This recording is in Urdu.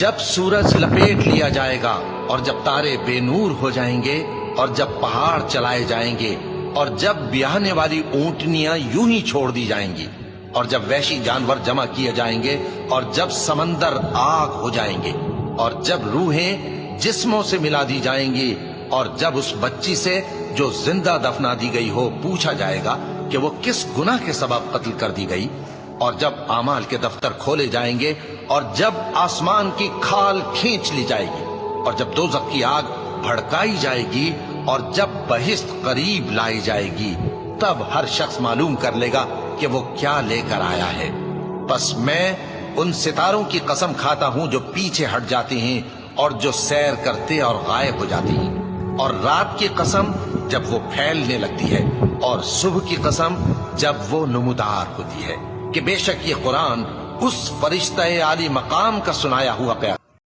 جب سورج لپیٹ لیا جائے گا اور جب تارے بے نور ہو جائیں گے اور جب پہاڑ چلائے جائیں گے اور جب بیاہنے والی اونٹنیاں یوں ہی چھوڑ دی جائیں گی اور جب وحشی جانور جمع کیے جائیں گے اور جب سمندر آگ ہو جائیں گے اور جب روحیں جسموں سے ملا دی جائیں گی اور جب اس بچی سے جو زندہ دفنا دی گئی ہو پوچھا جائے گا کہ وہ کس گناہ کے سبب قتل کر دی گئی، اور جب اعمال کے دفتر کھولے جائیں گے اور جب آسمان کی کھال کھینچ لی جائے گی اور جب دوزخ کی آگ بھڑکائی جائے گی اور جب بہشت قریب لائی جائے گی، تب ہر شخص معلوم کر لے گا کہ وہ کیا لے کر آیا ہے۔ بس میں ان ستاروں کی قسم کھاتا ہوں جو پیچھے ہٹ جاتے ہیں اور جو سیر کرتے اور غائب ہو جاتے ہیں، اور رات کی قسم جب وہ پھیلنے لگتی ہے، اور صبح کی قسم جب وہ نمودار ہوتی ہے، کہ بے شک یہ قرآن اس فرشتہ عالی مقام کا سنایا ہوا پیغام